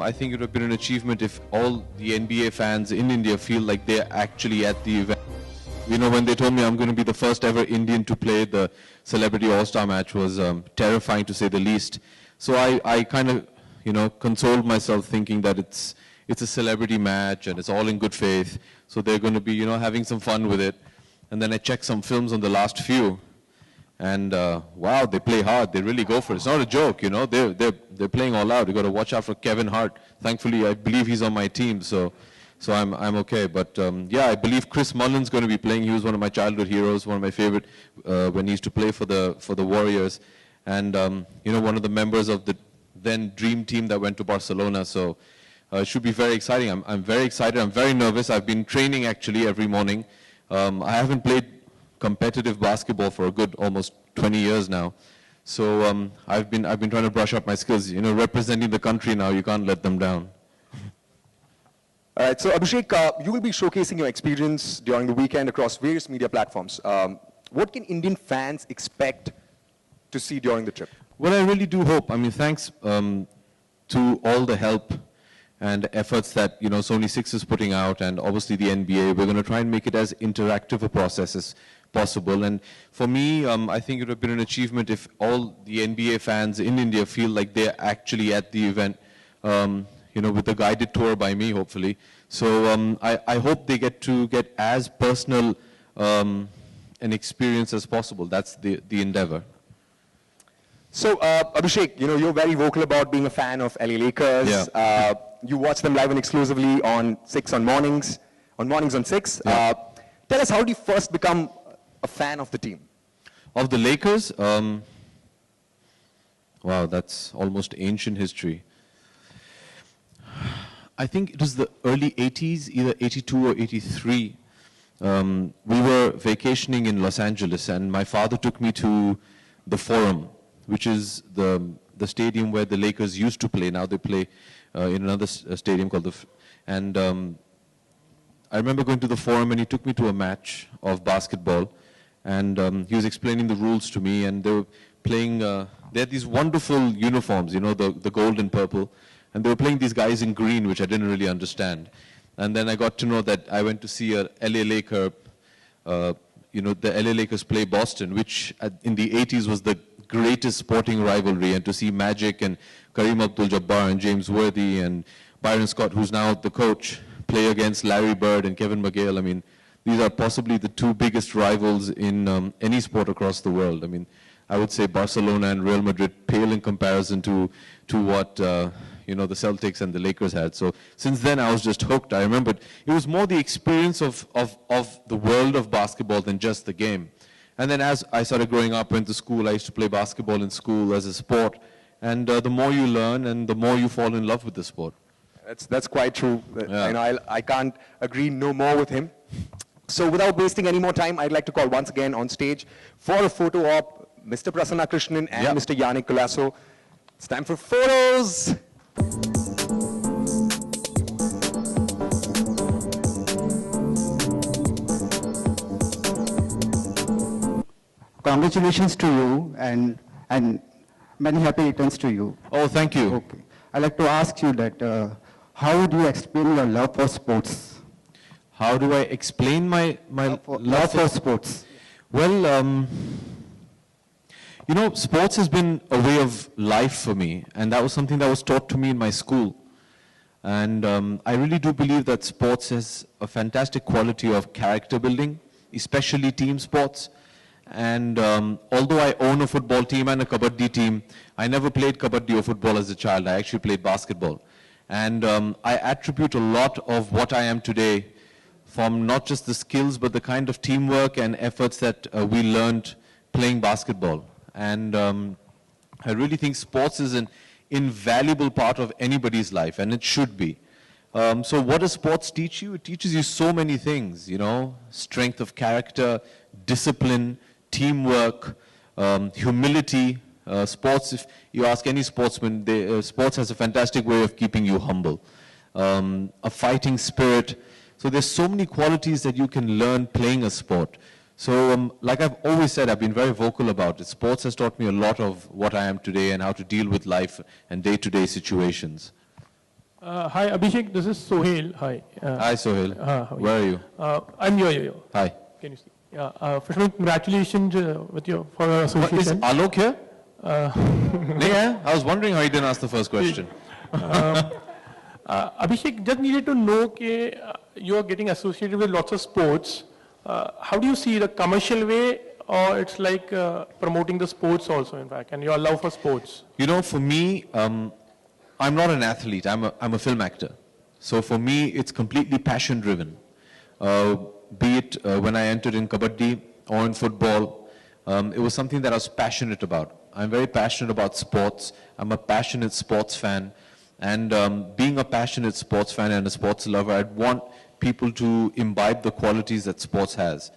I think it would have been an achievement if all the NBA fans in India feel like they're actually at the event. You know, when they told me I'm going to be the first ever Indian to play the Celebrity All-Star match was terrifying to say the least. So I kind of, you know, consoled myself thinking that it's a celebrity match and it's all in good faith. So they're going to be, you know, having some fun with it. And then I checked some films on the last few. And wow, they play hard. They really go for it. It's not a joke, you know. They're playing all out. You got to watch out for Kevin Hart. Thankfully, I believe he's on my team, so I'm okay. But yeah, I believe Chris Mullin's going to be playing. He was one of my childhood heroes, one of my favorite when he used to play for the Warriors, and you know, one of the members of the then dream team that went to Barcelona. So it should be very exciting. I'm very excited. I'm very nervous. I've been training actually every morning. I haven't played competitive basketball for a good almost 20 years now. So I've been trying to brush up my skills. You know, representing the country now, you can't let them down. All right, so Abhishek, you will be showcasing your experience during the weekend across various media platforms. What can Indian fans expect to see during the trip? Well, I really do hope. I mean, thanks to all the help and efforts that, you know, Sony 6 is putting out, and obviously the NBA, we're going to try and make it as interactive a process as possible. And for me, I think it would have been an achievement if all the NBA fans in India feel like they're actually at the event, you know, with a guided tour by me, hopefully. So I hope they get to get as personal an experience as possible. That's the endeavor. So, Abhishek, you know, you're very vocal about being a fan of LA Lakers. Yeah. You watch them live and exclusively on 6 on mornings on 6. Yeah. Tell us, how did you first become a fan of the team? Of the Lakers? Wow, that's almost ancient history. I think it was the early 80s, either 82 or 83. We were vacationing in Los Angeles, and my father took me to the Forum, which is the stadium where the Lakers used to play. Now they play in another stadium called I remember going to the Forum, and he took me to a match of basketball, and he was explaining the rules to me, and they were playing, they had these wonderful uniforms, you know, the gold and purple, and they were playing these guys in green, which I didn't really understand. And then I got to know that I went to see a LA Laker, you know, the LA Lakers play Boston, which in the 80s was the greatest sporting rivalry, and to see Magic and Kareem Abdul-Jabbar and James Worthy and Byron Scott, who's now the coach, play against Larry Bird and Kevin McHale. I mean, these are possibly the two biggest rivals in any sport across the world. I mean, I would say Barcelona and Real Madrid pale in comparison to what you know, the Celtics and the Lakers had. So since then, I was just hooked. I remembered it was more the experience of the world of basketball than just the game. And then as I started growing up, went to school, I used to play basketball in school as a sport. And the more you learn, and the more you fall in love with the sport. That's quite true. Yeah. You know, I can't agree no more with him. So without wasting any more time, I'd like to call once again on stage for a photo op Mr. Prasanna Krishnan and Mr. Yannick Colasso. It's time for photos. Congratulations to you, and many happy returns to you. Oh, thank you. Okay. I'd like to ask you that, how would you explain your love for sports? How do I explain my love for sports? Well, you know, sports has been a way of life for me, and that was something that was taught to me in my school. And I really do believe that sports has a fantastic quality of character building, especially team sports. And although I own a football team and a kabaddi team, I never played kabaddi or football as a child. I actually played basketball. And I attribute a lot of what I am today from not just the skills, but the kind of teamwork and efforts that we learned playing basketball. And I really think sports is an invaluable part of anybody's life, and it should be. So what does sports teach you? It teaches you so many things, you know, strength of character, discipline, teamwork, humility. Sports, if you ask any sportsman, sports has a fantastic way of keeping you humble. A fighting spirit. So there's so many qualities that you can learn playing a sport. So like I've always said, I've been very vocal about it. Sports has taught me a lot of what I am today and how to deal with life and day-to-day situations. Hi, Abhishek. This is Sohail. Hi. Hi, Sohail. how are you? Where are you? I'm here. Hi. Can you see? Yeah. First of all, congratulations with your for your Is association. Alok here? Yeah, I was wondering how you didn't ask the first question. Abhishek, just needed to know that you are getting associated with lots of sports. How do you see the commercial way, or it's like promoting the sports also, in fact, and your love for sports? You know, for me, I'm not an athlete. I'm a film actor. So for me, it's completely passion driven. Be it when I entered in kabaddi or in football, it was something that I was passionate about. I'm very passionate about sports. I'm a passionate sports fan. And being a passionate sports fan and a sports lover, I'd want people to imbibe the qualities that sports has.